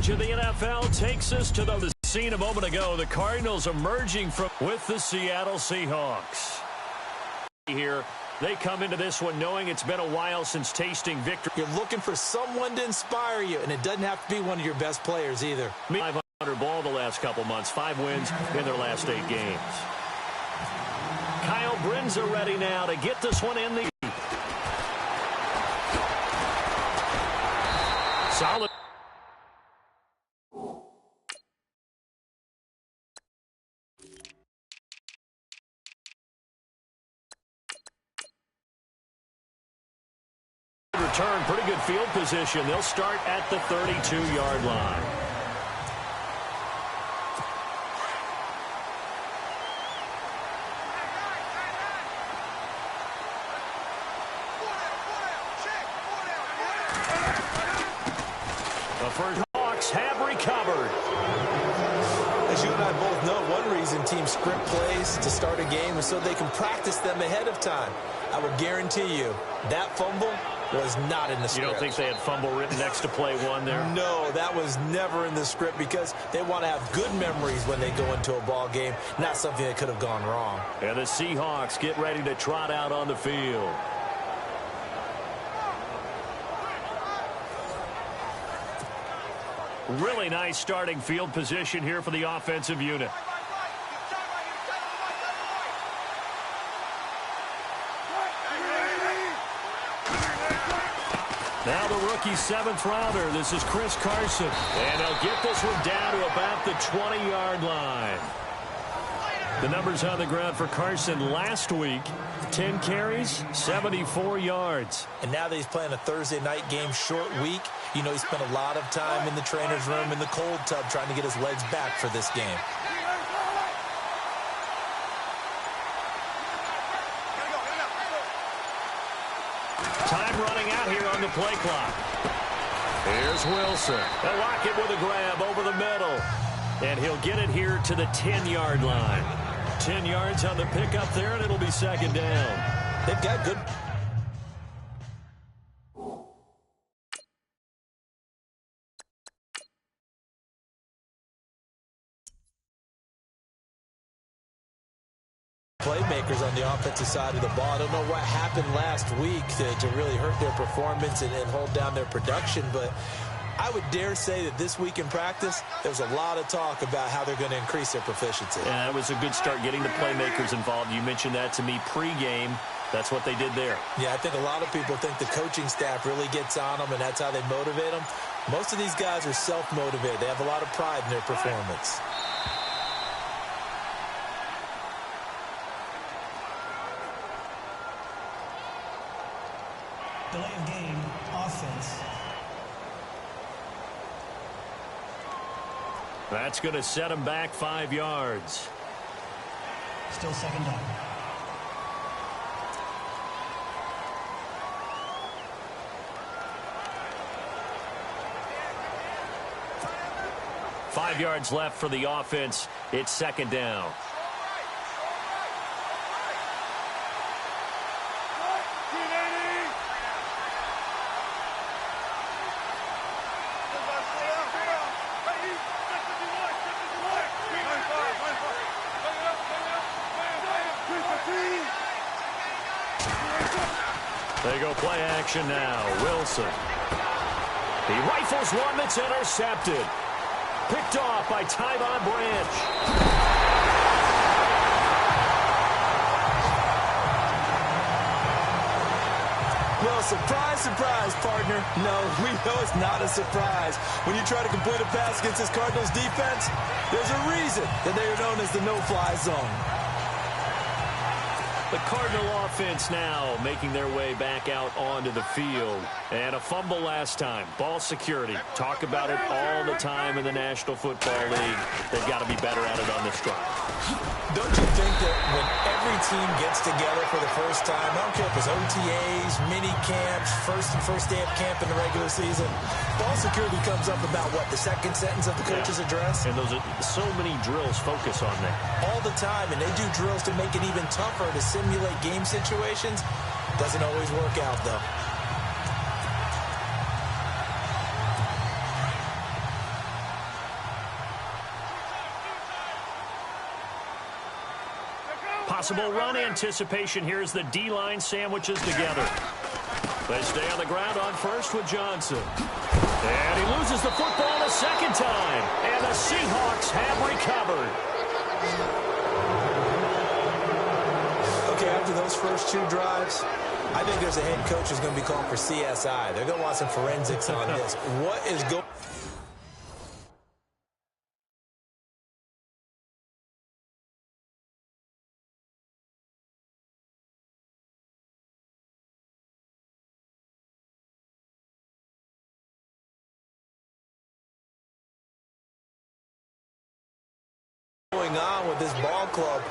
coverage of the NFL takes us to the scene a moment ago. The Cardinals emerging with the Seattle Seahawks. Here, they come into this one knowing it's been a while since tasting victory. You're looking for someone to inspire you, and it doesn't have to be one of your best players either. 500 ball the last couple months, 5 wins in their last 8 games. Kyle Brinza ready now to get this one in the solid. Return, pretty good field position. They'll start at the 32-yard line. The first Hawks have recovered. As you and I both know, one reason teams script plays to start a game is so they can practice them ahead of time. I will guarantee you that fumble was not in the script. You don't think they had fumble written next to play 1 there? No, that was never in the script because they want to have good memories when they go into a ball game, not something that could have gone wrong. And the Seahawks get ready to trot out on the field. Really nice starting field position here for the offensive unit. Now the rookie 7th rounder. This is Chris Carson. And they'll get this one down to about the 20-yard line. The numbers on the ground for Carson last week. 10 carries, 74 yards. And now that he's playing a Thursday night game, short week, you know he spent a lot of time in the trainer's room in the cold tub trying to get his legs back for this game. Time running out here on the play clock. Here's Wilson. They'll lock it with a grab over the middle. And he'll get it here to the 10-yard line. 10 yards on the pickup there, and it'll be 2nd down. They've got good playmakers on the offensive side of the ball. I don't know what happened last week to really hurt their performance and hold down their production, but I would dare say that this week in practice, there's a lot of talk about how they're going to increase their proficiency. Yeah, that was a good start getting the playmakers involved. You mentioned that to me pregame. That's what they did there. Yeah, I think a lot of people think the coaching staff really gets on them, and that's how they motivate them. Most of these guys are self-motivated. They have a lot of pride in their performance. Delay of game, offense. That's going to set him back 5 yards. Still 2nd down. Five yards left for the offense. It's 2nd down. They go play action now. Wilson. He rifles one that's intercepted. Picked off by Tyvon Branch. Well, surprise, surprise, partner. No, we know it's not a surprise. When you try to complete a pass against this Cardinals defense, there's a reason that they are known as the no-fly zone. The Cardinal offense now making their way back out onto the field. And a fumble last time. Ball security. Talk about it all the time in the National Football League. They've got to be better at it on this drive. Don't you think that when every team gets together for the first time, I don't care if it's OTAs, mini camps, first day of camp in the regular season, ball security comes up about what, the second sentence of the coach's address? And those are so many drills focus on that. All the time, and they do drills to make it even tougher to simulate game situations. Doesn't always work out, though. Possible run anticipation here as the D-line sandwiches together. They stay on the ground on first with Johnson. And he loses the football a second time. And the Seahawks have recovered. Okay, after those first two drives, I think there's a head coach who's going to be calling for CSI. They're going to want some forensics on this. What is going on with this ball club,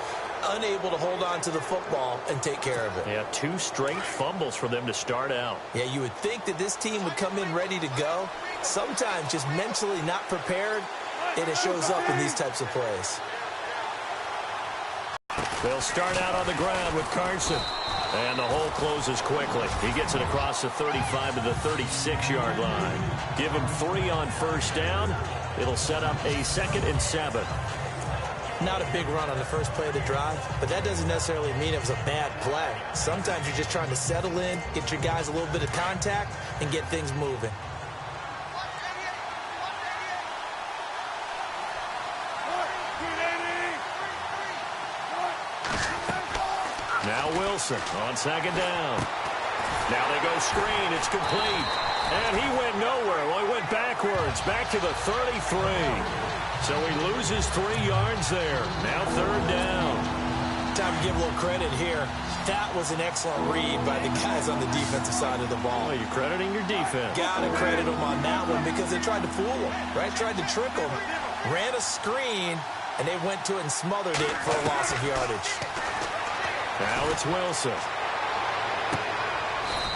unable to hold on to the football and take care of it. Yeah, 2 straight fumbles for them to start out. Yeah, you would think that this team would come in ready to go. Sometimes just mentally not prepared, and it shows up in these types of plays. They'll start out on the ground with Carson. And the hole closes quickly. He gets it across the 35 to the 36-yard line. Give him 3 on first down. It'll set up a 2nd and 7. Not a big run on the first play of the drive, but that doesn't necessarily mean it was a bad play. Sometimes you're just trying to settle in, get your guys a little bit of contact, and get things moving. Now Wilson on 2nd down. Now they go screen. It's complete. And he went nowhere. Well, he went backwards, back to the 33. So he loses 3 yards there. Now 3rd down. Time to give a little credit here. That was an excellent read by the guys on the defensive side of the ball. Well, you're crediting your defense. Got to credit them on that one because they tried to fool them, right? Tried to trick them. Ran a screen, and they went to it and smothered it for a loss of yardage. Now it's Wilson.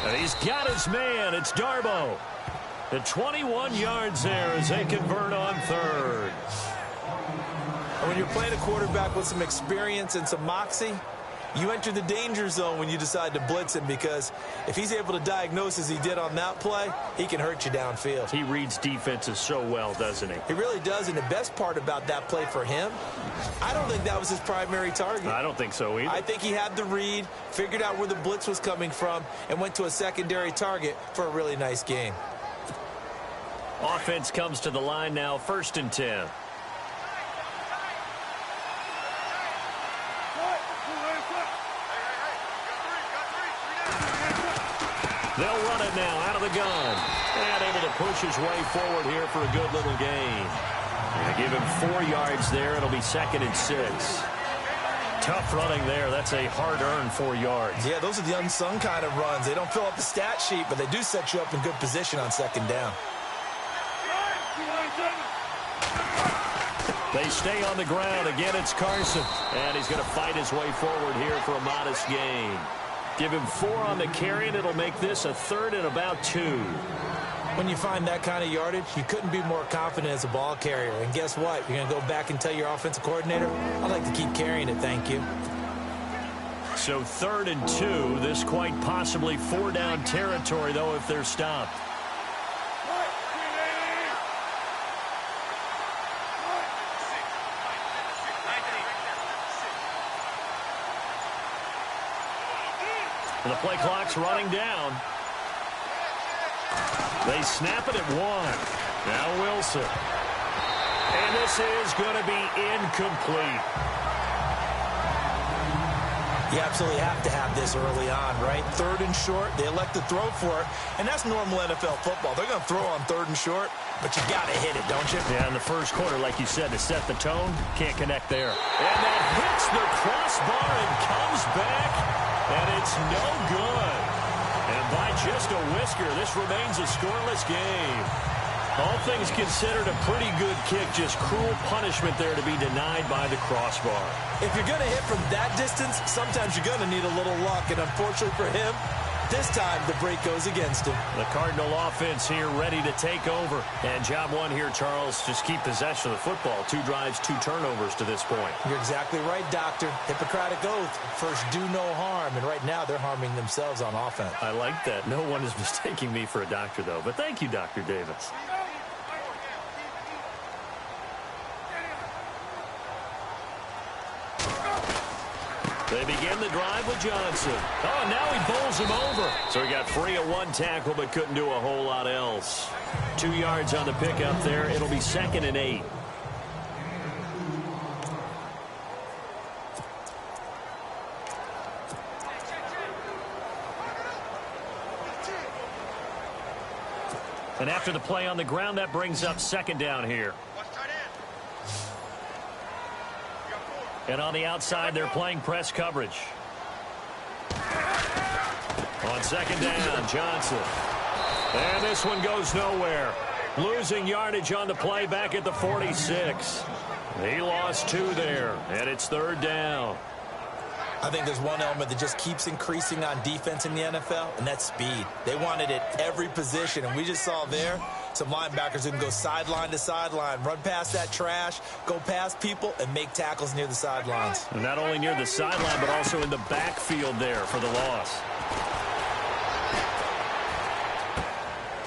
And he's got his man. It's Darbo. The 21 yards there as they convert on 3rd. And when you're playing a quarterback with some experience and some moxie, you enter the danger zone when you decide to blitz him, because if he's able to diagnose as he did on that play, he can hurt you downfield. He reads defenses so well, doesn't he? He really does, and the best part about that play for him, I don't think that was his primary target. I don't think so either. I think he had the read, figured out where the blitz was coming from, and went to a secondary target for a really nice game. Offense comes to the line now, 1st and 10. They'll run it now out of the gun. And able to push his way forward here for a good little gain. And give him 4 yards there. It'll be 2nd and 6. Tough running there. That's a hard-earned 4 yards. Yeah, those are the unsung kind of runs. They don't fill up the stat sheet, but they do set you up in good position on 2nd down. They stay on the ground. Again, it's Carson. And he's going to fight his way forward here for a modest gain. Give him 4 on the carry, and it'll make this a 3rd and about 2. When you find that kind of yardage, you couldn't be more confident as a ball carrier. And guess what? You're going to go back and tell your offensive coordinator, I'd like to keep carrying it, thank you. So 3rd and 2. This quite possibly 4-down territory, though, if they're stopped. The play clock's running down. They snap it at 1. Now Wilson. And this is going to be incomplete. You absolutely have to have this early on, right? 3rd and short, they elect to throw for it, and that's normal NFL football. They're going to throw on 3rd and short, but you got to hit it, don't you? Yeah, in the first quarter, like you said, to set the tone, can't connect there. And that hits the crossbar and comes back, and it's no good. And by just a whisker, this remains a scoreless game. All things considered, a pretty good kick. Just cruel punishment there to be denied by the crossbar. If you're going to hit from that distance, sometimes you're going to need a little luck. And unfortunately for him, this time the break goes against him. The Cardinal offense here ready to take over. And job one here, Charles, just keep possession of the football. 2 drives, 2 turnovers to this point. You're exactly right, Doctor. Hippocratic oath. First, do no harm. And right now, they're harming themselves on offense. I like that. No one is mistaking me for a doctor, though. But thank you, Dr. Davis. They begin the drive with Johnson. Oh, and now he bowls him over. So he got free of one tackle but couldn't do a whole lot else. 2 yards on the pickup there. It'll be 2nd and 8. And after the play on the ground, that brings up 2nd down here. And on the outside, they're playing press coverage. On 2nd down, Johnson. And this one goes nowhere. Losing yardage on the play back at the 46. He lost 2 there, and it's 3rd down. I think there's one element that just keeps increasing on defense in the NFL, and that's speed. They want it at every position, and we just saw there some linebackers who can go sideline to sideline, run past that trash, go past people, and make tackles near the sidelines. And not only near the sideline, but also in the backfield there for the loss.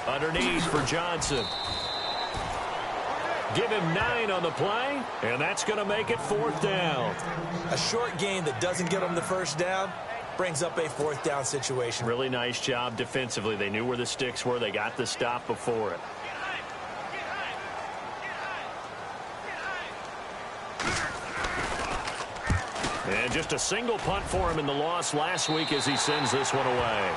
Underneath for Johnson. Give him 9 on the play, and that's going to make it 4th down. A short gain that doesn't get them the 1st down brings up a 4th down situation. Really nice job defensively. They knew where the sticks were. They got the stop before it. And just a single punt for him in the loss last week as he sends this one away.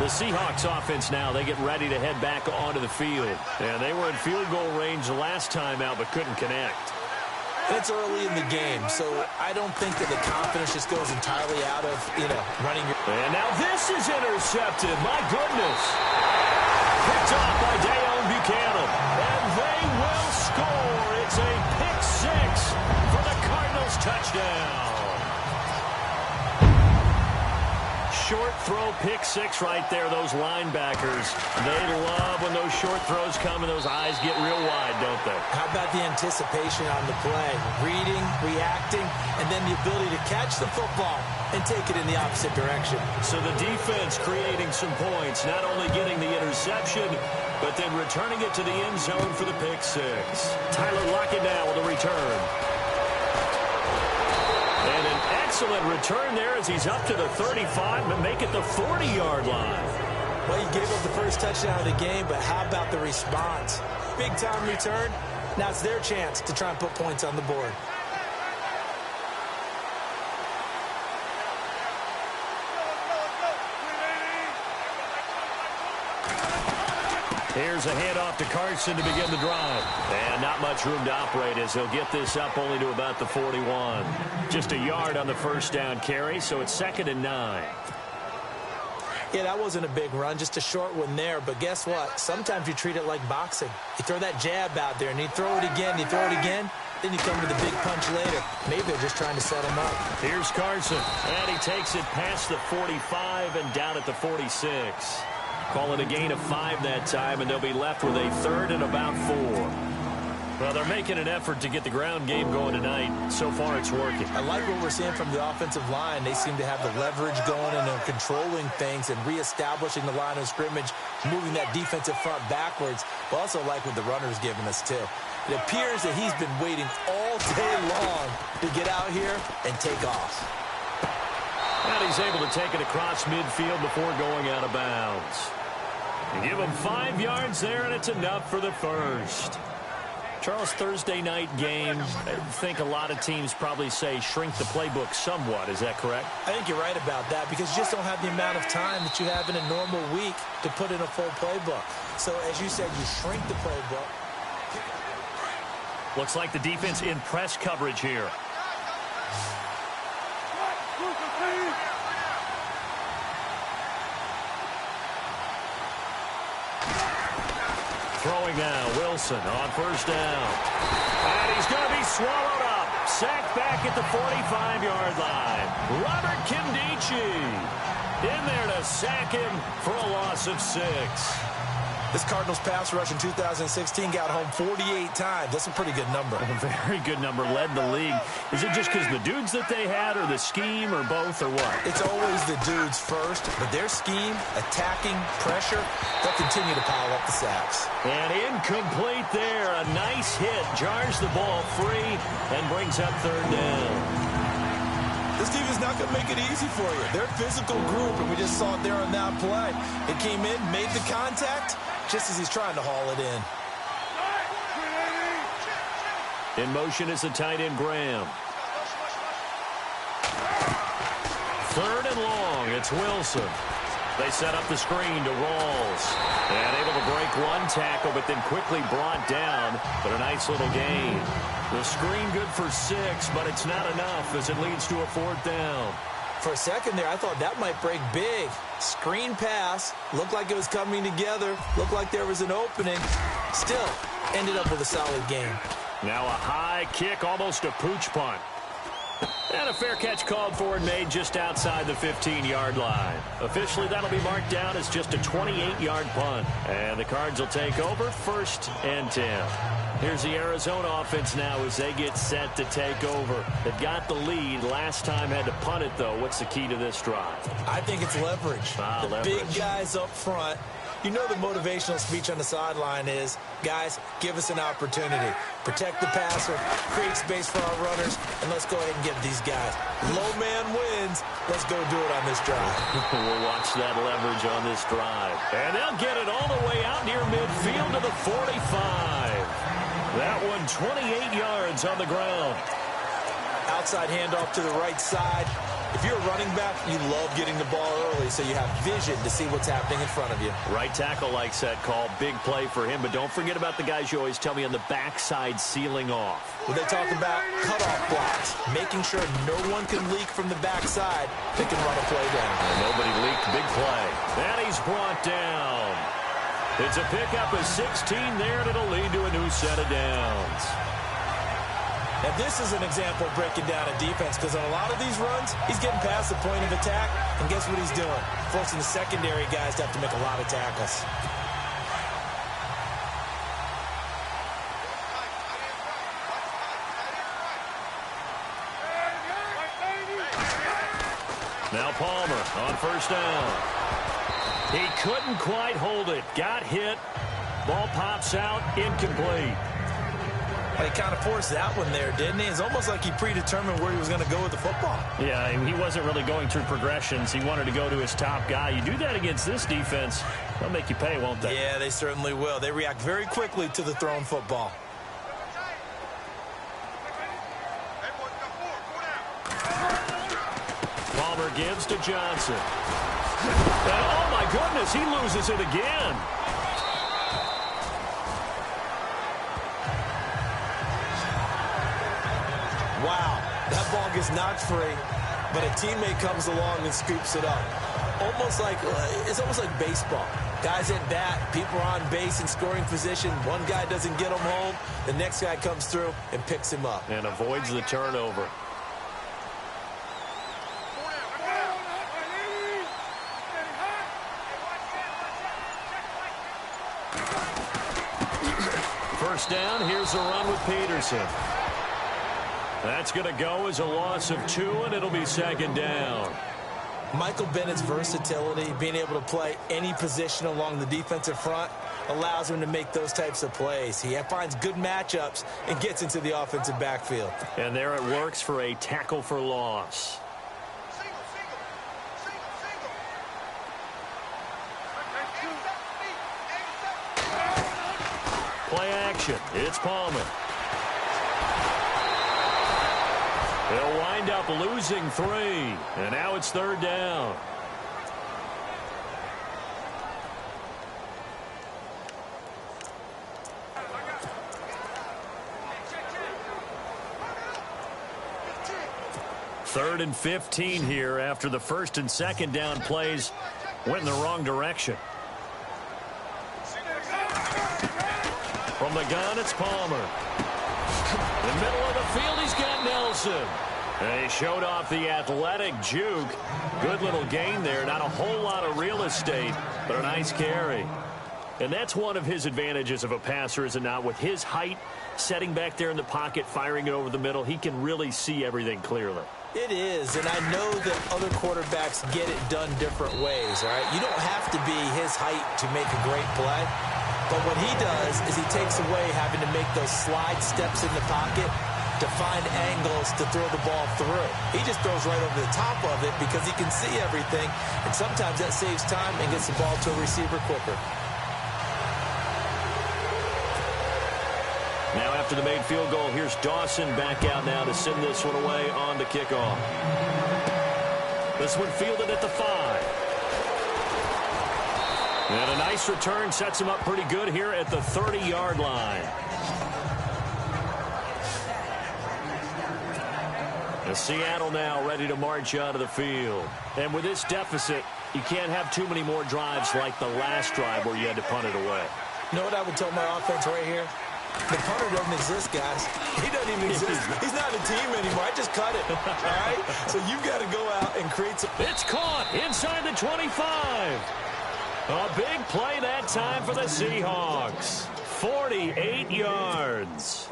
The Seahawks offense now, they get ready to head back onto the field. And they were in field goal range the last time out but couldn't connect. It's early in the game, so I don't think that the confidence just goes entirely out of, running your... And now this is intercepted. My goodness. Picked off by Dayon Buchanan. And they will score. It's a pick 6 for the Cardinals touchdown. Short throw, pick 6 right there. Those linebackers, they love when those short throws come and those eyes get real wide, don't they? How about the anticipation on the play? Reading, reacting, and then the ability to catch the football and take it in the opposite direction. So the defense creating some points, not only getting the interception, but then returning it to the end zone for the pick 6. Tyler Lockett now with a return. And an excellent return there as he's up to the 35, but make it the 40-yard line. Well, he gave up the first touchdown of the game, but how about the response? Big-time return. Now it's their chance to try and put points on the board. Here's a handoff to Carson to begin the drive. And not much room to operate as he'll get this up only to about the 41. Just a yard on the first down carry, so it's 2nd and 9. Yeah, that wasn't a big run, just a short one there. But guess what? Sometimes you treat it like boxing. You throw that jab out there, and you throw it again, you throw it again, then you come with a big punch later. Maybe they're just trying to set him up. Here's Carson, and he takes it past the 45 and down at the 46. Call it a gain of 5 that time, and they'll be left with a 3rd and about 4. Well, they're making an effort to get the ground game going tonight. So far, it's working. I like what we're seeing from the offensive line. They seem to have the leverage going, and they're controlling things and reestablishing the line of scrimmage, moving that defensive front backwards. But also like what the runner's giving us, too. It appears that he's been waiting all day long to get out here and take off. And he's able to take it across midfield before going out of bounds. You give him 5 yards there, and it's enough for the first. Charles, Thursday night game, I think a lot of teams probably say shrink the playbook somewhat. Is that correct? I think you're right about that because you just don't have the amount of time that you have in a normal week to put in a full playbook. So, as you said, you shrink the playbook. Looks like the defense in press coverage here. Throwing now, Wilson on first down. And he's going to be swallowed up. Sacked back at the 45-yard line. Robert Kimdichie in there to sack him for a loss of 6. This Cardinals pass rush in 2016 got home 48 times. That's a pretty good number. A very good number, led the league. Is it just because the dudes that they had, or the scheme, or both, or what? It's always the dudes first, but their scheme, attacking, pressure, they'll continue to pile up the sacks. And incomplete there. A nice hit. Jars the ball free and brings up third down. This defense is not going to make it easy for you. They're a physical group, and we just saw it there on that play. It came in, made the contact, just as he's trying to haul it in. In motion is the tight end, Graham. Third and long. It's Wilson. They set up the screen to Rawls. And able to break one tackle, but then quickly brought down. But a nice little gain. The screen good for 6, but it's not enough as it leads to a fourth down. For a second there, I thought that might break big. Screen pass. Looked like it was coming together. Looked like there was an opening. Still, ended up with a solid game. Now a high kick, almost a pooch punt. And a fair catch called for and made just outside the 15-yard line. Officially, that'll be marked down as just a 28-yard punt. And the Cards will take over, 1st and 10. Here's the Arizona offense now as they get set to take over. They've got the lead. Last time had to punt it, though. What's the key to this drive? I think it's leverage. The big guys up front. You know the motivational speech on the sideline is, guys, give us an opportunity. Protect the passer, create space for our runners, and let's go ahead and get these guys. Low man wins. Let's go do it on this drive. We'll watch that leverage on this drive. And they'll get it all the way out near midfield to the 45. That one 28 yards on the ground. Outside handoff to the right side. If you're a running back, you love getting the ball early so you have vision to see what's happening in front of you. Right tackle likes that call. Big play for him. But don't forget about the guys you always tell me on the backside sealing off. When they talk about cutoff blocks, making sure no one can leak from the backside, they can run a play down. And nobody leaked. Big play. And he's brought down. It's a pickup of 16 there, and it'll lead to a new set of downs. And this is an example of breaking down a defense, because on a lot of these runs, he's getting past the point of attack, and guess what he's doing? Forcing the secondary guys to have to make a lot of tackles. Now Palmer on 1st down. He couldn't quite hold it. Got hit. Ball pops out. Incomplete. He kind of forced that one there, didn't he? It's almost like he predetermined where he was going to go with the football. Yeah, he wasn't really going through progressions. He wanted to go to his top guy. You do that against this defense, they'll make you pay, won't they? Yeah, they certainly will. They react very quickly to the thrown football. Palmer gives to Johnson. And oh, my goodness, he loses it again. Wow, that ball gets knocked free, but a teammate comes along and scoops it up. It's almost like baseball. Guys at bat, people are on base in scoring position. One guy doesn't get him home. The next guy comes through and picks him up. And avoids the turnover. First down, here's a run with Peterson. That's going to go as a loss of 2, and it'll be 2nd down. Michael Bennett's versatility, being able to play any position along the defensive front, allows him to make those types of plays. He finds good matchups and gets into the offensive backfield. And there it works for a tackle for loss. Play action. It's Palmer. They'll wind up losing 3, and now it's 3rd down. Third and 15 here after the 1st and 2nd down plays went in the wrong direction. From the gun, it's Palmer. In the middle of the field, he's got Nelson. And he showed off the athletic juke. Good little gain there. Not a whole lot of real estate, but a nice carry. And that's one of his advantages of a passer, is it not? With his height, setting back there in the pocket, firing it over the middle, he can really see everything clearly. It is, and I know that other quarterbacks get it done different ways, all right? You don't have to be his height to make a great play, but what he does is he takes away having to make those slide steps in the pocket to find angles to throw the ball through. He just throws right over the top of it because he can see everything, and sometimes that saves time and gets the ball to a receiver quicker. Now after the made field goal, here's Dawson back out now to send this one away on the kickoff. This one fielded at the 5. And a nice return sets him up pretty good here at the 30-yard line. And Seattle now ready to march out of the field. And with this deficit, you can't have too many more drives like the last drive where you had to punt it away. You know what I would tell my offense right here? The punter doesn't exist, guys. He doesn't even exist. He's not a team anymore. I just cut it. All right? So you've got to go out and create some... It's caught inside the 25. A big play that time for the Seahawks. 48 yards.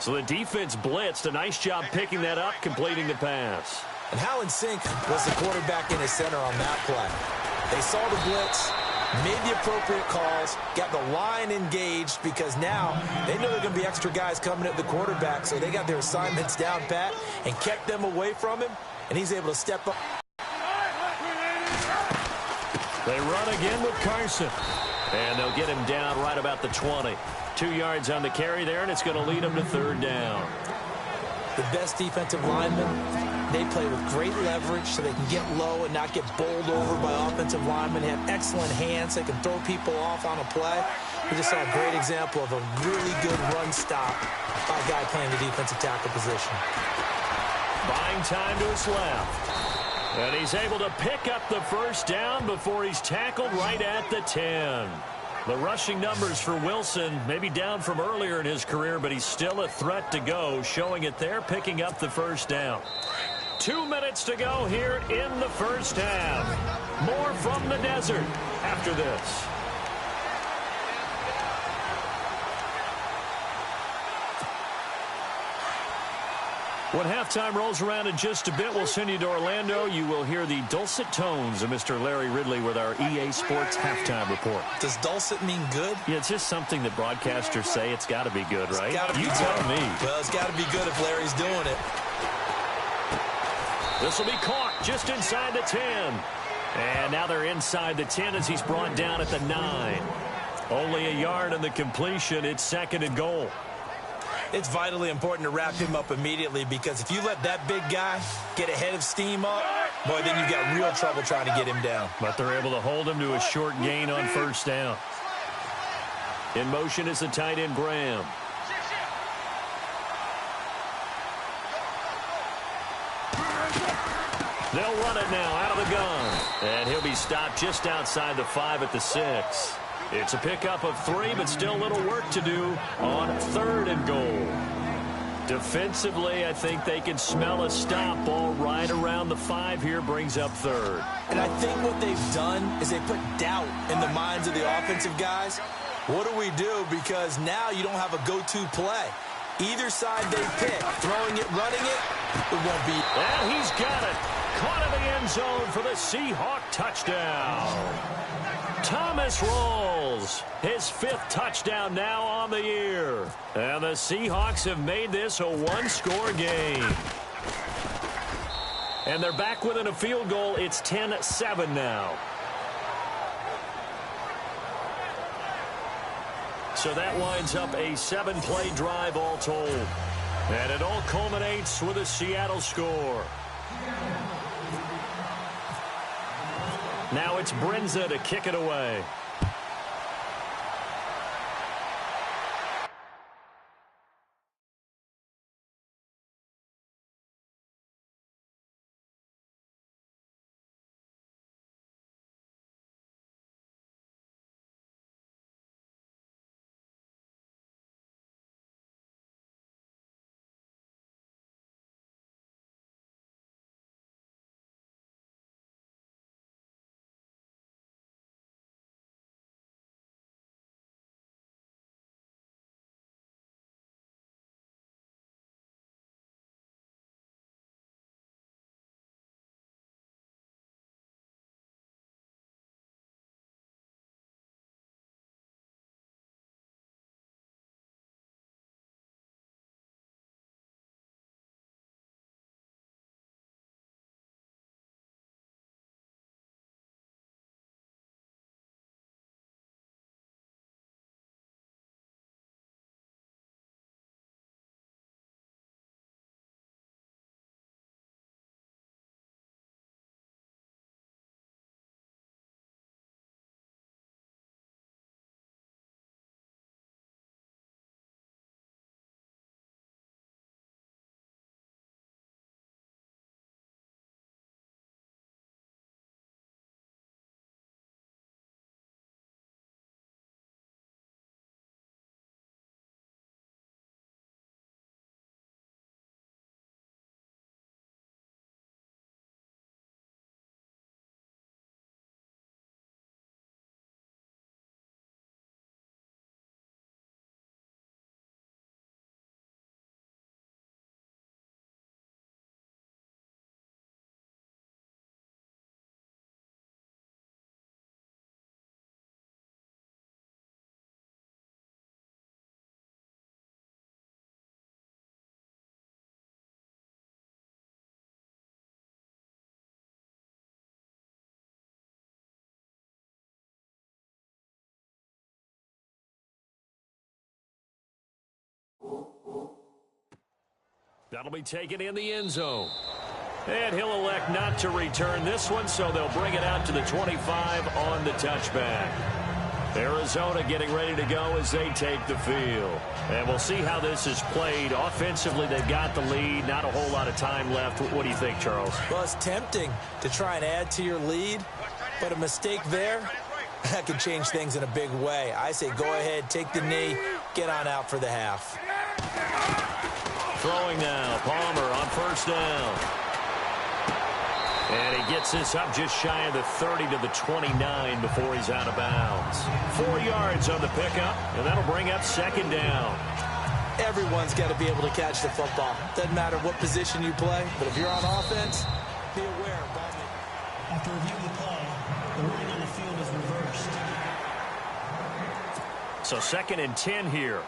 So the defense blitzed. A nice job picking that up, completing the pass. And how in sync was the quarterback in his center on that play? They saw the blitz, made the appropriate calls, got the line engaged, because now they know there are going to be extra guys coming at the quarterback, so they got their assignments down pat and kept them away from him, and he's able to step up. They run again with Carson, and they'll get him down right about the 20. 2 yards on the carry there, and it's going to lead him to third down. The best defensive linemen, they play with great leverage so they can get low and not get bowled over by offensive linemen. They have excellent hands. They can throw people off on a play. We just saw a great example of a really good run stop by a guy playing the defensive tackle position. Buying time to his left. And he's able to pick up the first down before he's tackled right at the 10. The rushing numbers for Wilson maybe down from earlier in his career, but he's still a threat to go, showing it there, picking up the first down. 2 minutes to go here in the first half. More from the desert after this. When halftime rolls around in just a bit, we'll send you to Orlando. You will hear the dulcet tones of Mr. Larry Ridley with our EA Sports halftime report. Does dulcet mean good? Yeah, it's just something that broadcasters say. It's got to be good, right? You tell me. Well, it's got to be good if Larry's doing it. This will be caught just inside the 10. And now they're inside the 10 as he's brought down at the 9. Only a yard on the completion. It's second and goal. It's vitally important to wrap him up immediately, because if you let that big guy get ahead of steam up, boy, then you've got real trouble trying to get him down. But they're able to hold him to a short gain on first down. In motion is the tight end, Graham. They'll run it now out of the gun. And he'll be stopped just outside the 5 at the 6. It's a pickup of 3, but still a little work to do on third and goal. Defensively, I think they can smell a stop. Ball right around the 5 here, brings up third. And I think what they've done is they put doubt in the minds of the offensive guys. What do we do? Because now you don't have a go-to play. Either side they pick, throwing it, running it, it won't be. And he's got it. Caught in the end zone for the Seahawk touchdown. Thomas rolls. His 5th touchdown now on the year. And the Seahawks have made this a one-score game. And they're back within a field goal. It's 10-7 now. So that winds up a 7-play drive all told. And it all culminates with a Seattle score. Now it's Brenza to kick it away. That'll be taken in the end zone. And he'll elect not to return this one, so they'll bring it out to the 25 on the touchback. Arizona getting ready to go as they take the field. And we'll see how this is played. Offensively, they've got the lead. Not a whole lot of time left. What do you think, Charles? Well, it's tempting to try and add to your lead, but a mistake there, that could change things in a big way. I say go ahead, take the knee, get on out for the half. Throwing now, Palmer on first down. And he gets this up just shy of the 30 to the 29 before he's out of bounds. 4 yards on the pickup, and that'll bring up second down. Everyone's got to be able to catch the football. Doesn't matter what position you play, but if you're on offense, be aware. After reviewing the play, the ruling on the field is reversed. So 2nd and 10 here.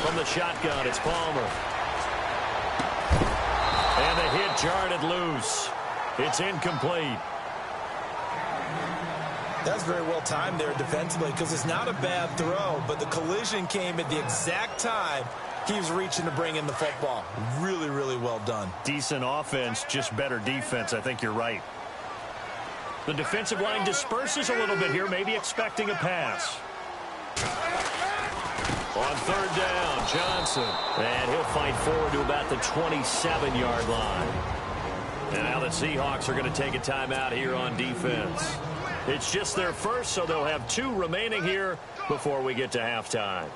From the shotgun, it's Palmer. And the hit jarred it loose. It's incomplete. That's very well timed there defensively because it's not a bad throw, but the collision came at the exact time he was reaching to bring in the football. Really, really well done. Decent offense, just better defense. I think you're right. The defensive line disperses a little bit here, maybe expecting a pass. On 3rd down, Johnson. And he'll fight forward to about the 27-yard line. And now the Seahawks are going to take a timeout here on defense. It's just their first, so they'll have 2 remaining here before we get to halftime.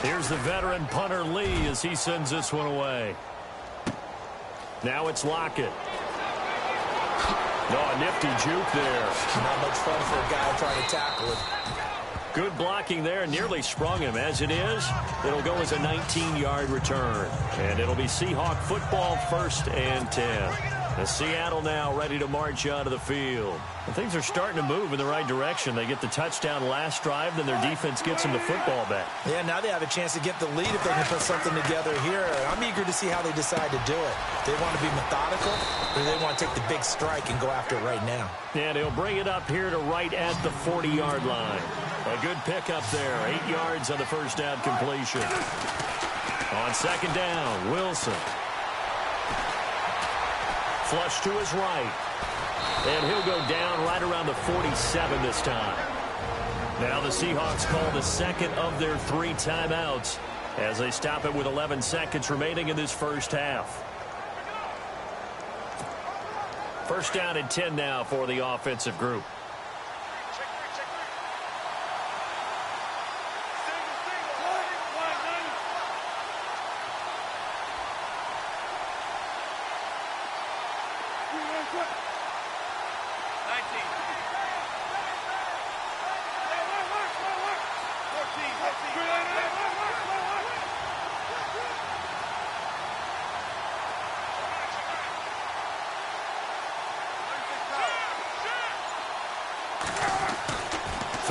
Here's the veteran punter Lee as he sends this one away. Now it's Lockett. No, a nifty juke there. Not much fun for a guy trying to tackle it. Good blocking there, nearly sprung him. As it is, it'll go as a 19-yard return. And it'll be Seahawk football, 1st and 10. And Seattle now ready to march onto the field. And things are starting to move in the right direction. They get the touchdown last drive, then their defense gets them the football back. Yeah, now they have a chance to get the lead if they can put something together here. I'm eager to see how they decide to do it. They want to be methodical, or they want to take the big strike and go after it right now. And he'll bring it up here to right at the 40-yard line. A good pickup there. 8 yards on the first down completion. On 2nd down, Wilson. Flush to his right. And he'll go down right around the 47 this time. Now the Seahawks call the 2nd of their 3 timeouts as they stop it with 11 seconds remaining in this first half. 1st down and 10 now for the offensive group.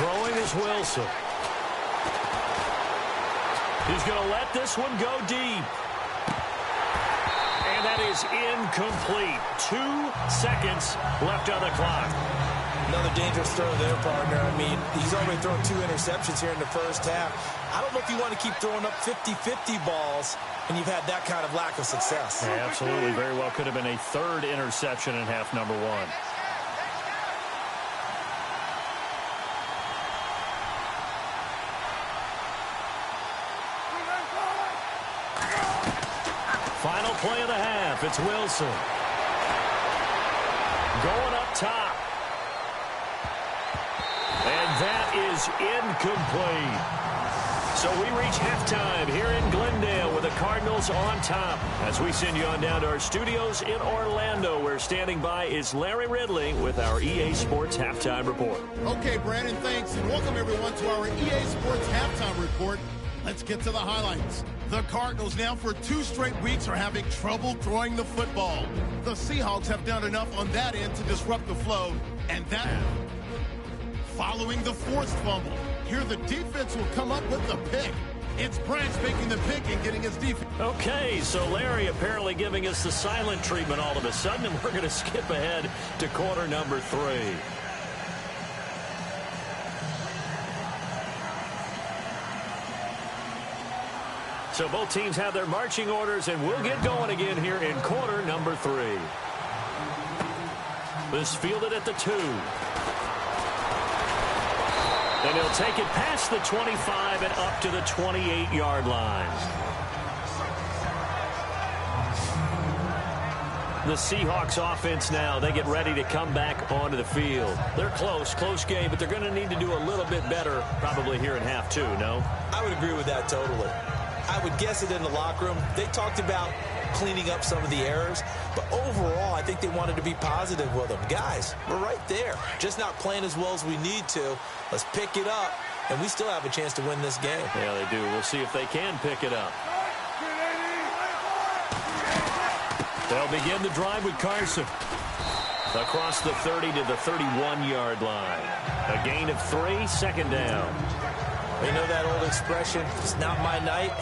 Throwing is Wilson. He's going to let this one go deep. And that is incomplete. 2 seconds left on the clock. Another dangerous throw there, partner. I mean, he's already thrown 2 interceptions here in the first half. I don't know if you want to keep throwing up 50-50 balls and you've had that kind of lack of success. Yeah, absolutely. Very well could have been a 3rd interception in half number 1. Final play of the half. It's Wilson. Going up top. And that is incomplete. So we reach halftime here in Glendale with the Cardinals on top. As we send you on down to our studios in Orlando, where standing by is Larry Ridley with our EA Sports Halftime Report. Okay, Brandon, thanks, and welcome everyone to our EA Sports Halftime Report. Let's get to the highlights. The Cardinals now for 2 straight weeks are having trouble throwing the football. The Seahawks have done enough on that end to disrupt the flow, and that following the forced fumble. Here the defense will come up with the pick. It's Branch making the pick and getting his defense. Okay, so Larry apparently giving us the silent treatment all of a sudden, and we're going to skip ahead to quarter number 3. So both teams have their marching orders, and we'll get going again here in quarter number 3. This fielded at the 2. And he'll take it past the 25 and up to the 28-yard line. The Seahawks offense now, they get ready to come back onto the field. They're close game, but they're going to need to do a little bit better probably here in half 2, no? I would agree with that totally. I would guess it in the locker room. They talked about cleaning up some of the errors, but overall, I think they wanted to be positive with them. Guys, we're right there. Just not playing as well as we need to. Let's pick it up, and we still have a chance to win this game. Yeah, they do. We'll see if they can pick it up. They'll begin the drive with Carson. Across the 30 to the 31-yard line. A gain of 3, second down. You know that old expression, it's not my night?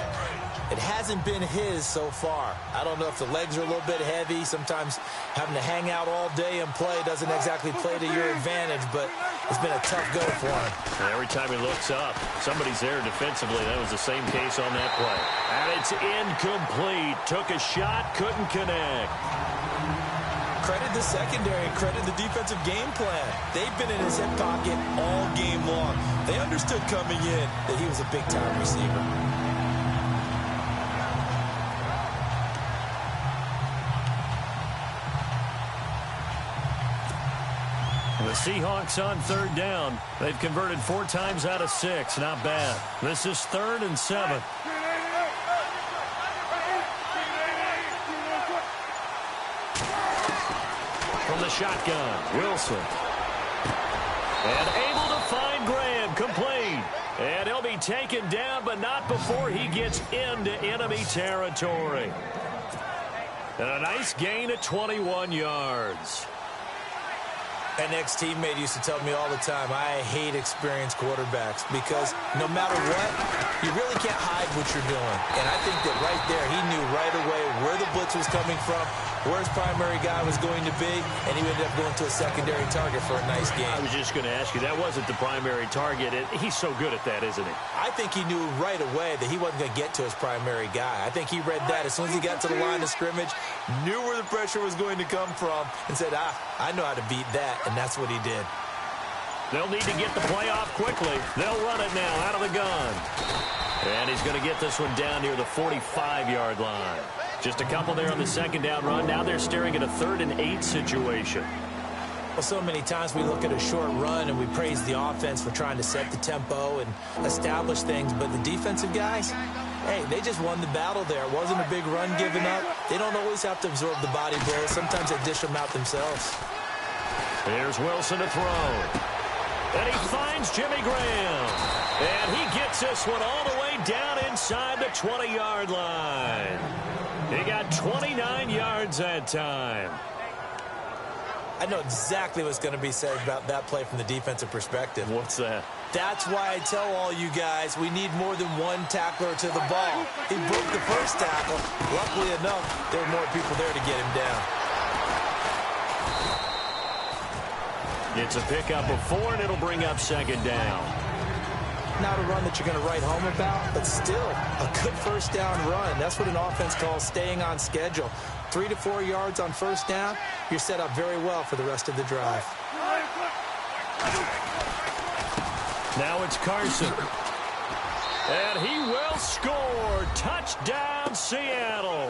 It hasn't been his so far. I don't know if the legs are a little bit heavy. Sometimes having to hang out all day and play doesn't exactly play to your advantage, but it's been a tough go for him. And every time he looks up, somebody's there defensively. That was the same case on that play. And it's incomplete. Took a shot, couldn't connect. Credit the secondary and credit the defensive game plan. They've been in his hip pocket all game long. They understood coming in that he was a big-time receiver. The Seahawks on third down. They've converted 4 times out of 6. Not bad. This is 3rd and 7. From the shotgun, Wilson. And able to find Graham, complete. And he'll be taken down, but not before he gets into enemy territory. And a nice gain of 21 yards. An ex-teammate used to tell me all the time, I hate experienced quarterbacks because no matter what, you really can't hide what you're doing. And I think that right there, he knew right away where the blitz was coming from, where his primary guy was going to be, and he ended up going to a secondary target for a nice game. I was just going to ask you, that wasn't the primary target. He's so good at that, isn't he? I think he knew right away that he wasn't going to get to his primary guy. I think he read that as soon as he got to the line of scrimmage, knew where the pressure was going to come from, and said, I know how to beat that. And that's what he did. They'll need to get the play off quickly. They'll run it now out of the gun. And he's going to get this one down near the 45-yard line. Just a couple there on the second down run. Now they're staring at a 3rd and 8 situation. Well, so many times we look at a short run and we praise the offense for trying to set the tempo and establish things. But the defensive guys, hey, they just won the battle there. It wasn't a big run given up. They don't always have to absorb the body blows. Sometimes they dish them out themselves. Here's Wilson to throw. And he finds Jimmy Graham. And he gets this one all the way down inside the 20-yard line. He got 29 yards that time. I know exactly what's going to be said about that play from the defensive perspective. What's that? That's why I tell all you guys we need more than one tackler to the ball. He broke the first tackle. Luckily enough, there were more people there to get him down. It's a pickup of 4, and it'll bring up second down. Not a run that you're going to write home about, but still a good first down run. That's what an offense calls staying on schedule. 3 to 4 yards on first down, you're set up very well for the rest of the drive. Now it's Carson. And he will score. Touchdown, Seattle.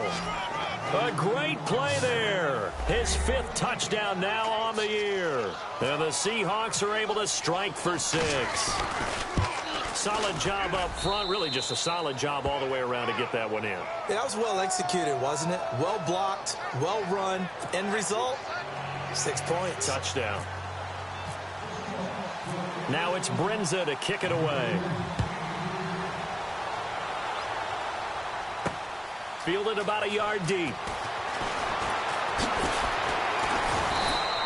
A great play there. His 5th touchdown now on the year. And the Seahawks are able to strike for 6. Solid job up front. Really just a solid job all the way around to get that one in. That was well executed, wasn't it? Well blocked, well run. End result, 6 points. Touchdown. Now it's Brinza to kick it away. Fielded about a yard deep.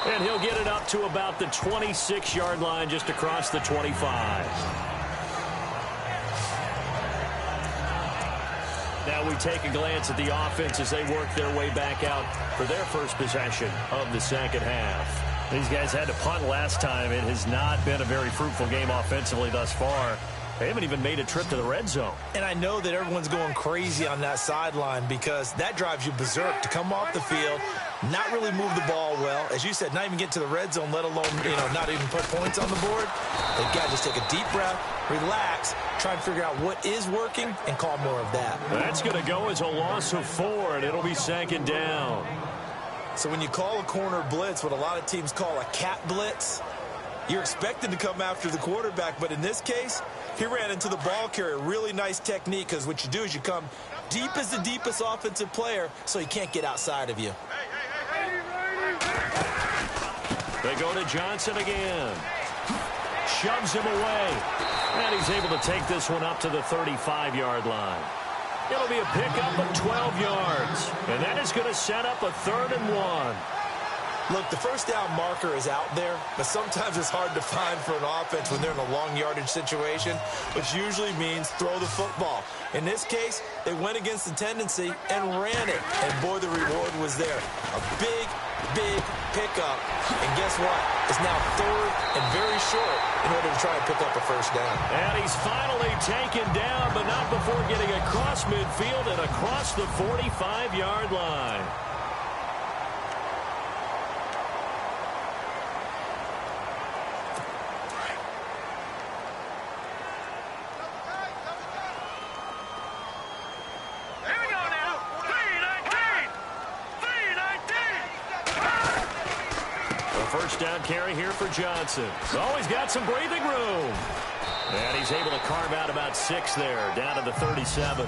And he'll get it up to about the 26-yard line, just across the 25. Now we take a glance at the offense as they work their way back out for their first possession of the second half. These guys had to punt last time. It has not been a very fruitful game offensively thus far. They haven't even made a trip to the red zone. And I know that everyone's going crazy on that sideline because that drives you berserk to come off the field, not really move the ball well. As you said, not even get to the red zone, let alone, not even put points on the board. They've got to just take a deep breath, relax, try and figure out what is working, and call more of that. That's going to go as a loss of 4, and it'll be second down. So when you call a corner blitz, what a lot of teams call a cat blitz, you're expected to come after the quarterback, but in this case, he ran into the ball carrier. Really nice technique, because what you do is you come deep as the deepest offensive player so he can't get outside of you. They go to Johnson again. Shoves him away. And he's able to take this one up to the 35-yard line. It'll be a pickup of 12 yards. And that is going to set up a 3rd and 1. Look, the first down marker is out there, but sometimes it's hard to find for an offense when they're in a long yardage situation, which usually means throw the football. In this case, they went against the tendency and ran it, and boy, the reward was there. A big, big pickup, and guess what? It's now 3rd and very short in order to try and pick up a first down. And he's finally taken down, but not before getting across midfield and across the 45-yard line. First down carry here for Johnson. Oh, he's got some breathing room. And he's able to carve out about 6 there, down to the 37.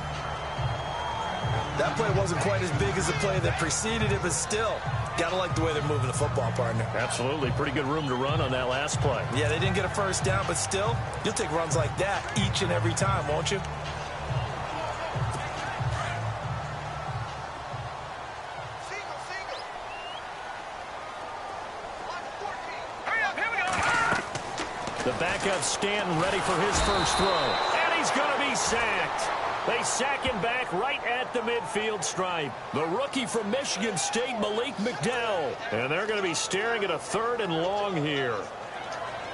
That play wasn't quite as big as the play that preceded it, but still, got to like the way they're moving the football, partner. Absolutely. Pretty good room to run on that last play. Yeah, they didn't get a first down, but still, you'll take runs like that each and every time, won't you? The backup Stanton ready for his first throw. And he's going to be sacked. They sack him back right at the midfield stripe. The rookie from Michigan State, Malik McDowell. And they're going to be staring at a 3rd and long here.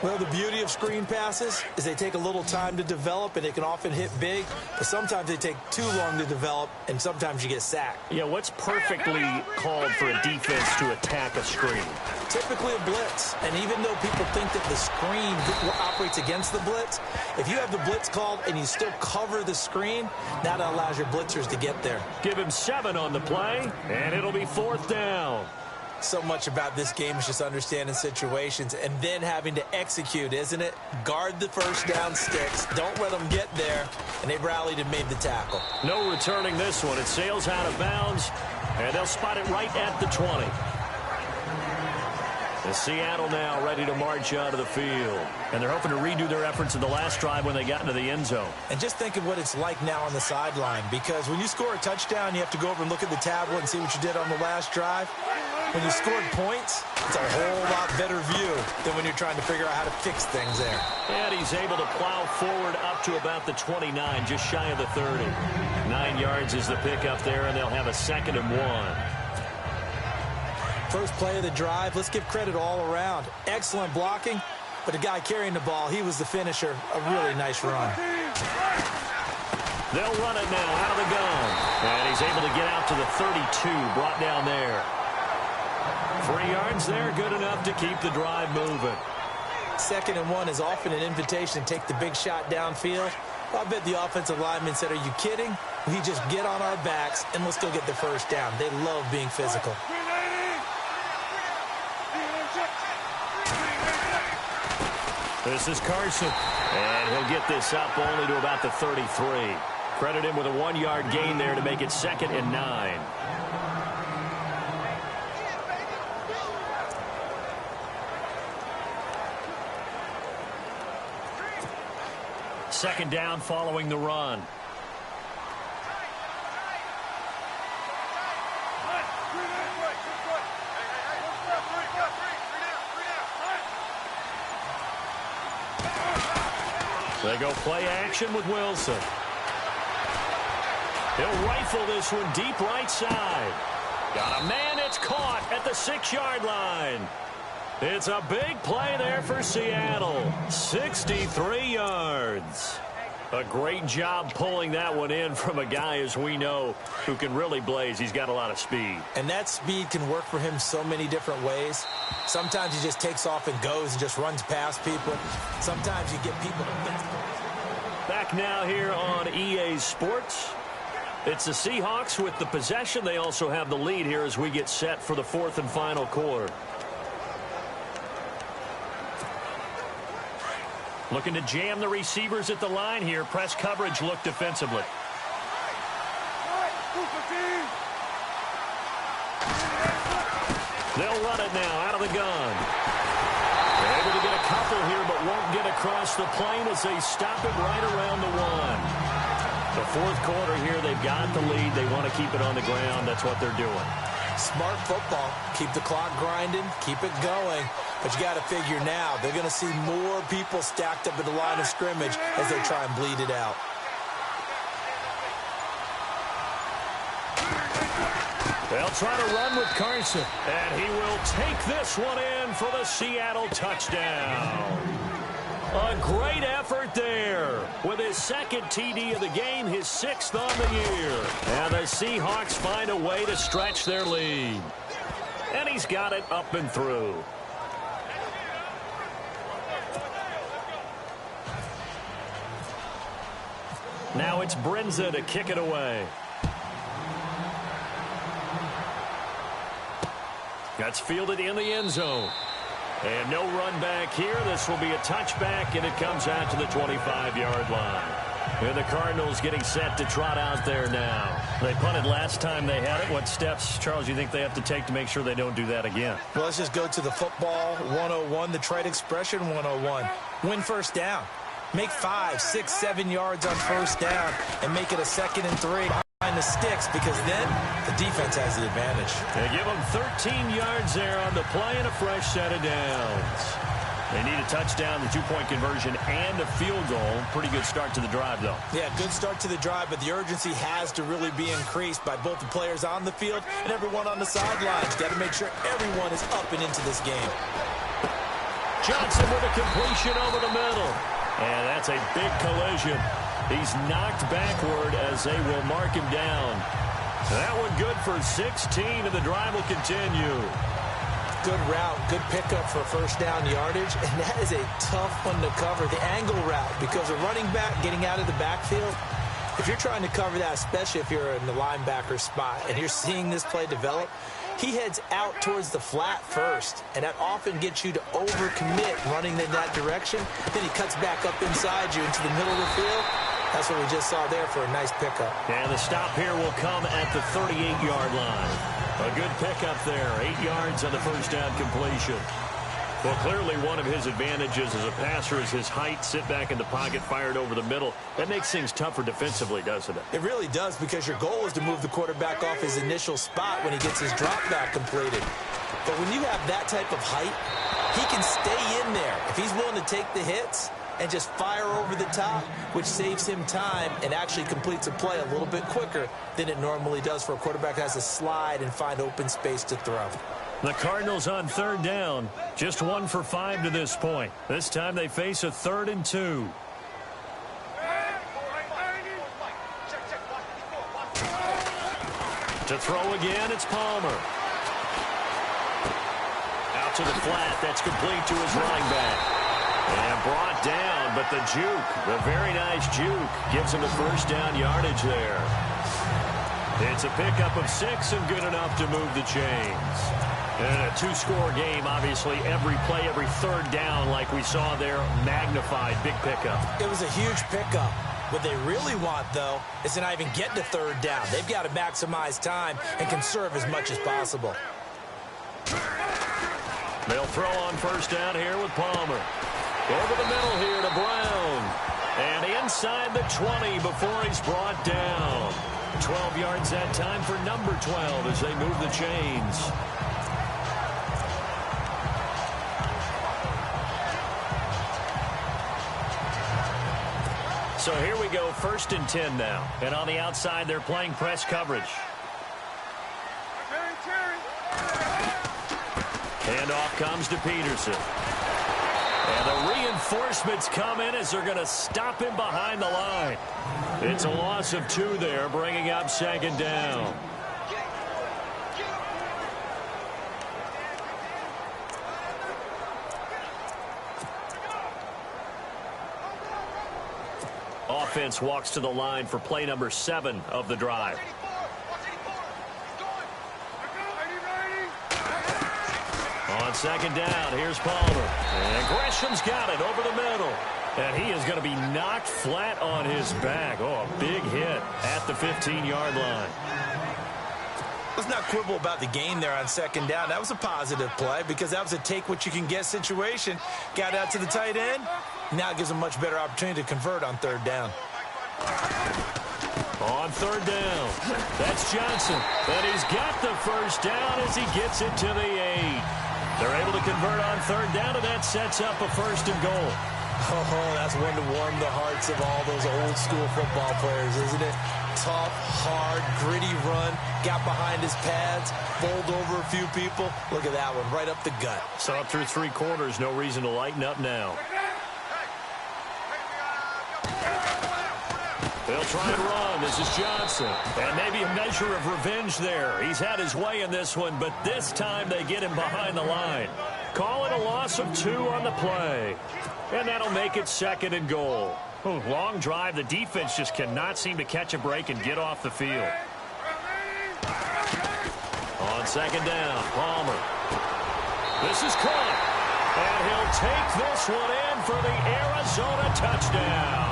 Well, the beauty of screen passes is they take a little time to develop, and they can often hit big, but sometimes they take too long to develop, and sometimes you get sacked. Yeah, what's perfectly called for a defense to attack a screen? Typically a blitz, and even though people think that the screen operates against the blitz, if you have the blitz called and you still cover the screen, that allows your blitzers to get there. Give him 7 on the play, and it'll be 4th down. So much about this game is just understanding situations and then having to execute, isn't it? Guard the first down sticks. Don't let them get there. And they rallied and made the tackle. No returning this one. It sails out of bounds, and they'll spot it right at the 20. And Seattle now ready to march out of the field. And they're hoping to redo their efforts in the last drive when they got into the end zone. And just think of what it's like now on the sideline, because when you score a touchdown, you have to go over and look at the tablet and see what you did on the last drive. When you scored points, it's a whole lot better view than when you're trying to figure out how to fix things there. And he's able to plow forward up to about the 29, just shy of the 30. 9 yards is the pickup there, and they'll have a 2nd and 1. First play of the drive, let's give credit all around. Excellent blocking, but the guy carrying the ball, he was the finisher. A really nice run. They'll run it now out of the gun. And he's able to get out to the 32, brought down there. 3 yards there, good enough to keep the drive moving. 2nd and 1 is often an invitation to take the big shot downfield. I bet the offensive lineman said, are you kidding? We just get on our backs and we'll still get the first down. They love being physical. This is Carson, and he'll get this up only to about the 33. Credit him with a 1-yard gain there to make it 2nd and 9. Second down following the run. They go play action with Wilson. He'll rifle this one deep right side. Got a man, it's caught at the 6-yard line. It's a big play there for Seattle. 63 yards. A great job pulling that one in from a guy, as we know, who can really blaze. He's got a lot of speed. And that speed can work for him so many different ways. Sometimes he just takes off and goes and just runs past people. Sometimes you get people to miss. Back now here on EA Sports. It's the Seahawks with the possession. They also have the lead here as we get set for the 4th and final quarter. Looking to jam the receivers at the line here. Press coverage look defensively. They'll run it now out of the gun. They're able to get a couple here, but won't get across the plane as they stop it right around the 1. The 4th quarter here, they've got the lead. They want to keep it on the ground. That's what they're doing. Smart football. Keep the clock grinding. Keep it going. But you got to figure now, they're going to see more people stacked up at the line of scrimmage as they try and bleed it out. They'll try to run with Carson. And he will take this one in for the Seattle touchdown. A great effort there. With his 2nd TD of the game, his 6th on the year. And the Seahawks find a way to stretch their lead. And he's got it up and through. Now it's Brinza to kick it away. That's fielded in the end zone. And no run back here. This will be a touchback, and it comes out to the 25-yard line. And the Cardinals getting set to trot out there now. They punted last time they had it. What steps, Charles, do you think they have to take to make sure they don't do that again? Well, let's just go to the football 101, the trade expression 101. Win first down. Make 5, 6, 7 yards on first down and make it a 2nd and 3 behind the sticks, because then the defense has the advantage. They give them 13 yards there on the play and a fresh set of downs. They need a touchdown, the 2-point conversion, and a field goal. Pretty good start to the drive, though. Yeah, good start to the drive, but the urgency has to really be increased by both the players on the field and everyone on the sidelines. Got to make sure everyone is up and into this game. Johnson with a completion over the middle. And that's a big collision. He's knocked backward as they will mark him down. That one good for 16, and the drive will continue. Good route, good pickup for first down yardage, and that is a tough one to cover, the angle route, because a running back getting out of the backfield, if you're trying to cover that, especially if you're in the linebacker spot and you're seeing this play develop, he heads out towards the flat first, and that often gets you to overcommit running in that direction. Then he cuts back up inside you into the middle of the field. That's what we just saw there for a nice pickup. And the stop here will come at the 38-yard line. A good pickup there, 8 yards on the first down completion. Well, clearly one of his advantages as a passer is his height. Sit back in the pocket, fired over the middle. That makes things tougher defensively, doesn't it? It really does, because your goal is to move the quarterback off his initial spot when he gets his drop back completed. But when you have that type of height, he can stay in there. If he's willing to take the hits and just fire over the top, which saves him time and actually completes a play a little bit quicker than it normally does for a quarterback that has to slide and find open space to throw. The Cardinals on 3rd down, just 1 for 5 to this point. This time they face a 3rd and 2. To throw again, it's Palmer. Out to the flat, that's complete to his running back. And brought down, but the juke, the very nice juke, gives him the first down yardage there. It's a pickup of 6 and good enough to move the chains. And a 2-score game, obviously, every play, every 3rd down, like we saw there, magnified, big pickup. It was a huge pickup. What they really want, though, is to not even get to 3rd down. They've got to maximize time and conserve as much as possible. They'll throw on first down here with Palmer. Over the middle here to Brown. And inside the 20 before he's brought down. 12 yards that time for number 12 as they move the chains. So here we go, 1st and 10 now. And on the outside, they're playing press coverage. Handoff comes to Peterson. And the reinforcements come in as they're going to stop him behind the line. It's a loss of 2 there, bringing up 2nd down. Offense walks to the line for play number 7 of the drive. On 2nd down, here's Palmer. And Gresham's got it over the middle. And he is going to be knocked flat on his back. Oh, a big hit at the 15-yard line. Let's not quibble about the gain there on 2nd down. That was a positive play because that was a take-what-you-can-get situation. Got out to the tight end. Now it gives him a much better opportunity to convert on 3rd down. On 3rd down, that's Johnson. And he's got the 1st down as he gets it to the 8. They're able to convert on 3rd down, and that sets up a 1st and goal. Oh, that's one to warm the hearts of all those old-school football players, isn't it? Tough, hard, gritty run. Got behind his pads, bowled over a few people. Look at that one, right up the gut. So up through 3 quarters, no reason to lighten up now. They'll try and run. This is Johnson. And maybe a measure of revenge there. He's had his way in this one, but this time they get him behind the line. Call it a loss of 2 on the play. And that'll make it 2nd and goal. Long drive. The defense just cannot seem to catch a break and get off the field. On 2nd down, Palmer. This is caught. And he'll take this one in for the Arizona touchdown.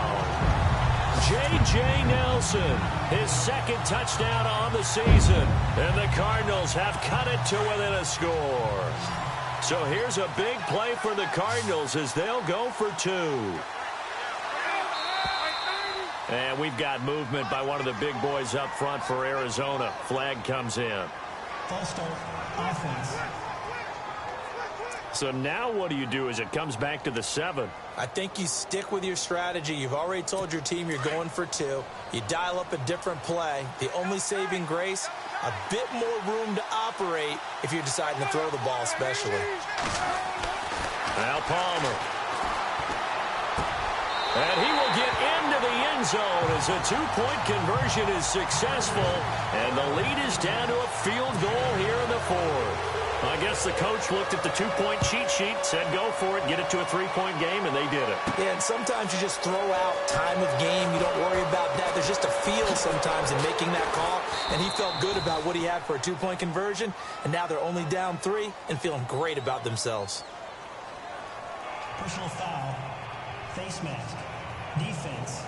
J.J. Nelson, his 2nd touchdown on the season. And the Cardinals have cut it to within a score. So here's a big play for the Cardinals as they'll go for 2. And we've got movement by one of the big boys up front for Arizona. Flag comes in. False start, offense. So now what do you do as it comes back to the 7? I think you stick with your strategy. You've already told your team you're going for 2. You dial up a different play. The only saving grace, a bit more room to operate if you're deciding to throw the ball especially. Now Palmer. And he will get into the end zone as a 2-point conversion is successful. And the lead is down to a field goal here in the 4th. I guess the coach looked at the 2-point cheat sheet, said go for it, get it to a 3-point game, and they did it. Yeah, and sometimes you just throw out time of game. You don't worry about that. There's just a feel sometimes in making that call, and he felt good about what he had for a 2-point conversion, and now they're only down 3 and feeling great about themselves. Personal foul, face mask, defense.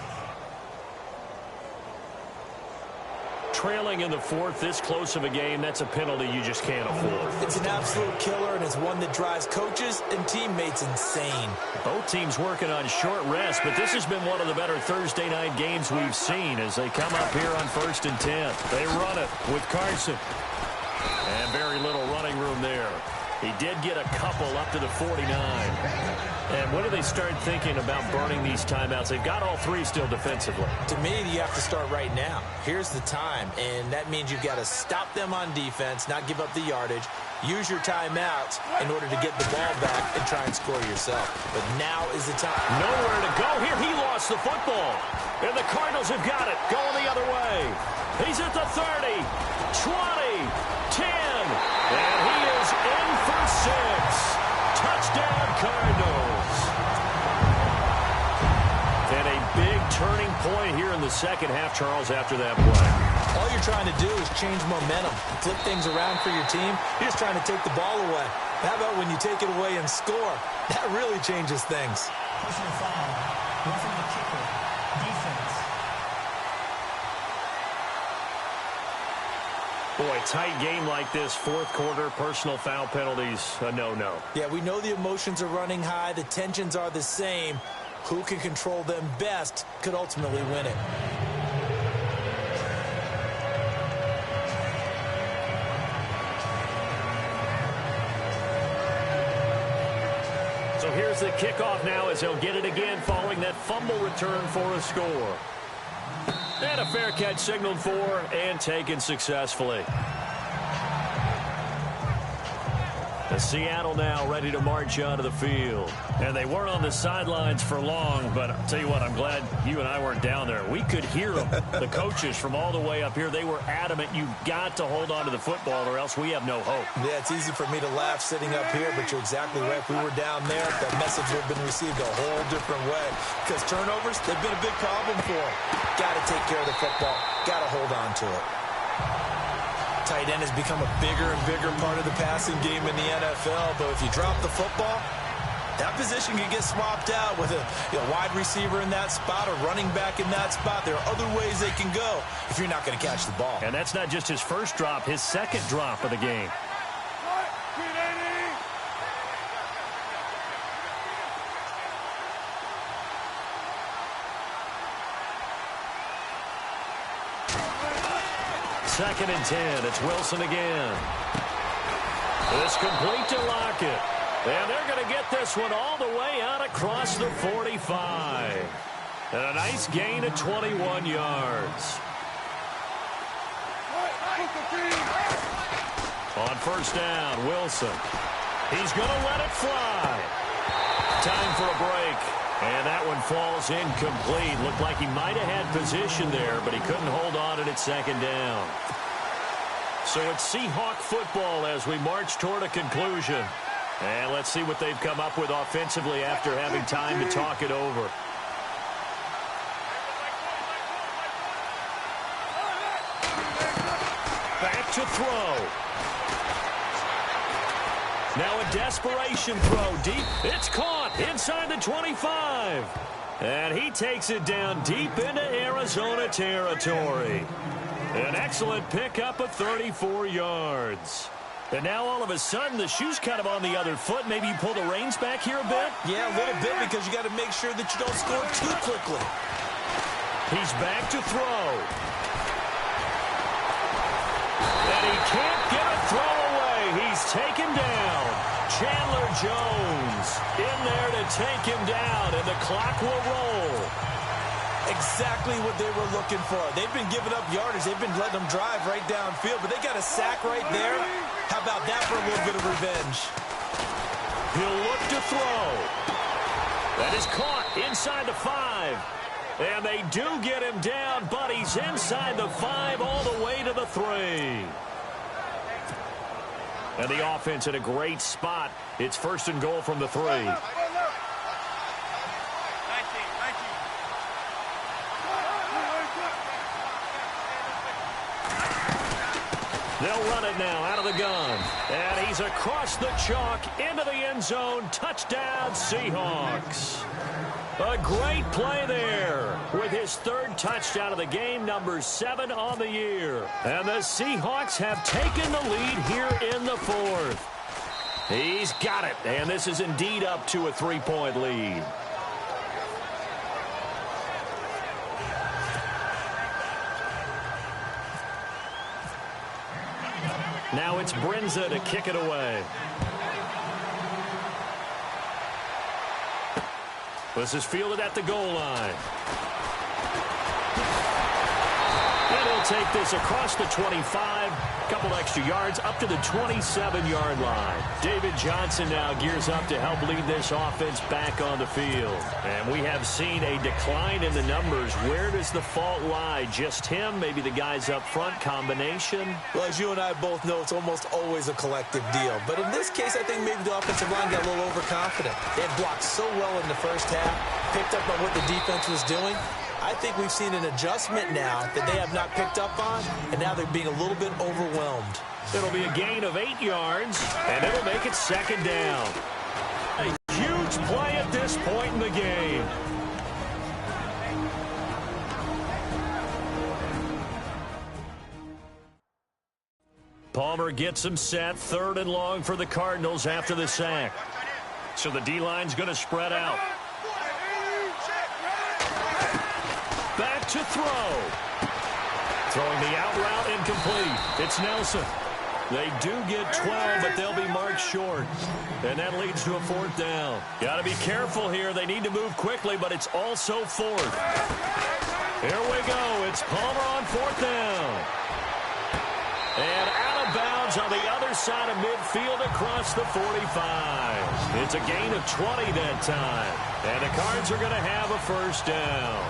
Trailing in the 4th, this close of a game, that's a penalty you just can't afford. It's an absolute killer, and it's one that drives coaches and teammates insane. Both teams working on short rest, but this has been one of the better Thursday night games we've seen as they come up here on 1st and 10. They run it with Carson. And very little running room there. He did get a couple up to the 49. And when do they start thinking about burning these timeouts? They've got all 3 still defensively. To me, you have to start right now. Here's the time, and that means you've got to stop them on defense, not give up the yardage, use your timeouts in order to get the ball back and try and score yourself. But now is the time. Nowhere to go here. He lost the football. And the Cardinals have got it. Going the other way. He's at the 30, 20, 10. And he is in for 6. Touchdown, Cardinals. And a big turning point here in the 2nd half, Charles, after that play. All you're trying to do is change momentum, flip things around for your team. You're just trying to take the ball away. How about when you take it away and score? That really changes things. Personal foul, roughing the kicker, defense. Boy, tight game like this, 4th quarter, personal foul penalties, a no-no. Yeah, we know the emotions are running high. The tensions are the same. Who can control them best could ultimately win it. So here's the kickoff now as he'll get it again following that fumble return for a score. And a fair catch signaled for and taken successfully. The Seattle now ready to march onto the field. And they weren't on the sidelines for long, but I'll tell you what, I'm glad you and I weren't down there. We could hear them, the coaches from all the way up here. They were adamant, you've got to hold on to the football or else we have no hope. Yeah, it's easy for me to laugh sitting up here, but you're exactly right. If we were down there, that message would have been received a whole different way. Because turnovers, they've been a big problem for them. Got to take care of the football. Got to hold on to it. Tight end has become a bigger and bigger part of the passing game in the NFL, but if you drop the football, that position can get swapped out with a wide receiver in that spot, a running back in that spot. There are other ways they can go if you're not going to catch the ball. And that's not just his first drop, his second drop of the game. Second and 10. It's Wilson again. It's complete to Lockett. And they're going to get this one all the way out across the 45. And a nice gain of 21 yards. On first down, Wilson. He's going to let it fly. Time for a break. And that one falls incomplete. Looked like he might have had position there, but he couldn't hold on at second down. So it's Seahawk football as we march toward a conclusion. And let's see what they've come up with offensively after having time to talk it over. Back to throw. Now a desperation throw deep. It's caught inside the 25. And he takes it down deep into Arizona territory. An excellent pickup of 34 yards. And now all of a sudden the shoe's kind of on the other foot. Maybe you pull the reins back here a bit? Yeah, a little bit because you got to make sure that you don't score too quickly. He's back to throw. And he can't get a throw away. He's taken down. Chandler Jones in there to take him down, and the clock will roll. Exactly what they were looking for. They've been giving up yardage. They've been letting them drive right downfield, but they got a sack right there. How about that for a little bit of revenge? He'll look to throw. That is caught inside the 5. And they do get him down, but he's inside the 5 all the way to the 3. And the offense in a great spot. It's first and goal from the 3. They'll run it now out of the gun. And he's across the chalk into the end zone. Touchdown, Seahawks. A great play there with his third touchdown of the game, number 7 on the year. And the Seahawks have taken the lead here in the 4th. He's got it, and this is indeed up to a 3-point lead. Now it's Brinza to kick it away. This is fielded at the goal line. And he'll take this across the 25. A couple extra yards up to the 27-yard line. David Johnson now gears up to help lead this offense back on the field. And we have seen a decline in the numbers. Where does the fault lie? Just him? Maybe the guys up front? Combination? Well, as you and I both know, it's almost always a collective deal. But in this case, I think maybe the offensive line got a little overconfident. They had blocked so well in the first half, picked up on what the defense was doing. I think we've seen an adjustment now that they have not picked up on, and now they're being a little bit overwhelmed. It'll be a gain of 8 yards, and it'll make it second down. A huge play at this point in the game. Palmer gets him set, 3rd and long for the Cardinals after the sack. So the D-line's going to spread out. Back to throw. Throwing the out route incomplete. It's Nelson. They do get 12, but they'll be marked short. And that leads to a 4th down. Got to be careful here. They need to move quickly, but it's also 4th. Here we go. It's Palmer on 4th down. And out of bounds on the other side of midfield across the 45. It's a gain of 20 that time. And the Cards are going to have a 1st down.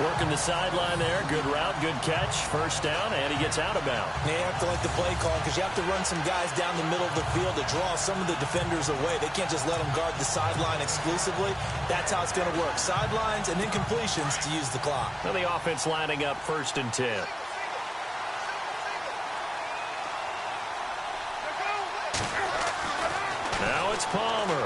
Working the sideline there. Good route, good catch. 1st down, and he gets out of bounds. Yeah, you have to like the play call because you have to run some guys down the middle of the field to draw some of the defenders away. They can't just let them guard the sideline exclusively. That's how it's going to work. Sidelines and then completions to use the clock. Now the offense lining up 1st and 10. Now it's Palmer.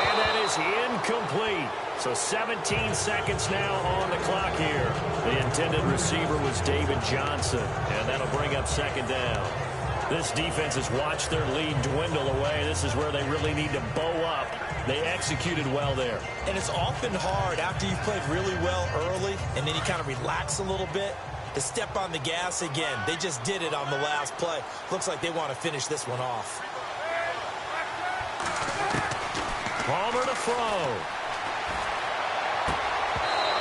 And that is incomplete. So 17 seconds now on the clock here. The intended receiver was David Johnson, and that'll bring up 2nd down. This defense has watched their lead dwindle away. This is where they really need to bow up. They executed well there. And it's often hard after you've played really well early, and then you kind of relax a little bit, to step on the gas again. They just did it on the last play. Looks like they want to finish this one off. Palmer to throw.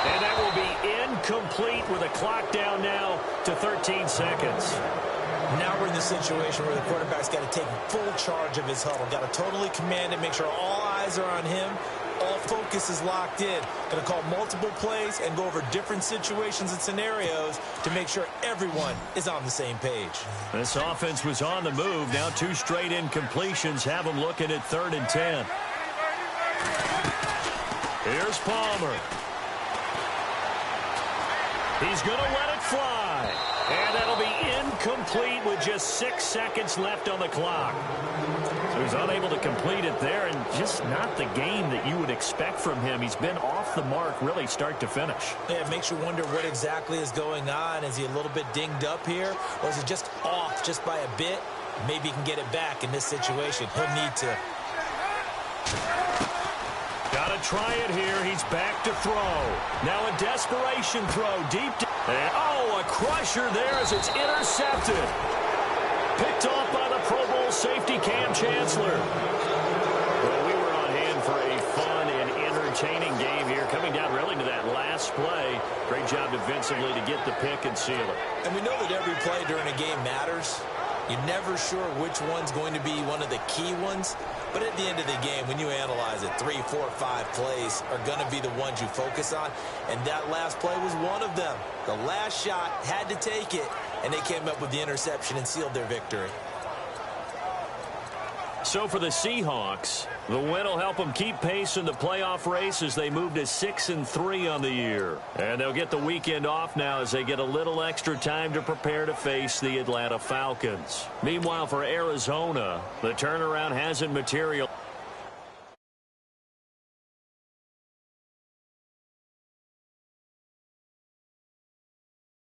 And that will be incomplete with a clock down now to 13 seconds. Now we're in the situation where the quarterback's got to take full charge of his huddle. Got to totally command it, make sure all eyes are on him. All focus is locked in. Going to call multiple plays and go over different situations and scenarios to make sure everyone is on the same page. This offense was on the move. Now 2 straight incompletions have them looking at 3rd and 10. Here's Palmer. He's going to let it fly. And that'll be incomplete with just 6 seconds left on the clock. So he's unable to complete it there, and just not the game that you would expect from him. He's been off the mark really start to finish. Yeah, it makes you wonder what exactly is going on. Is he a little bit dinged up here, or is it just off just by a bit? Maybe he can get it back in this situation. He'll need to. Got to try it here. He's back to throw. Now a desperation throw deep. And, oh, a crusher there as it's intercepted. Picked off by the Pro Bowl safety Cam Chancellor. Well, we were on hand for a fun and entertaining game here. Coming down really to that last play. Great job defensively to get the pick and seal it. And we know that every play during a game matters. You're never sure which one's going to be one of the key ones. But at the end of the game, when you analyze it, 3, 4, 5 plays are going to be the ones you focus on. And that last play was one of them. The last shot had to take it, and they came up with the interception and sealed their victory. So for the Seahawks, the win will help them keep pace in the playoff race as they move to 6-3 on the year. And they'll get the weekend off now as they get a little extra time to prepare to face the Atlanta Falcons. Meanwhile, for Arizona, the turnaround hasn't materialized.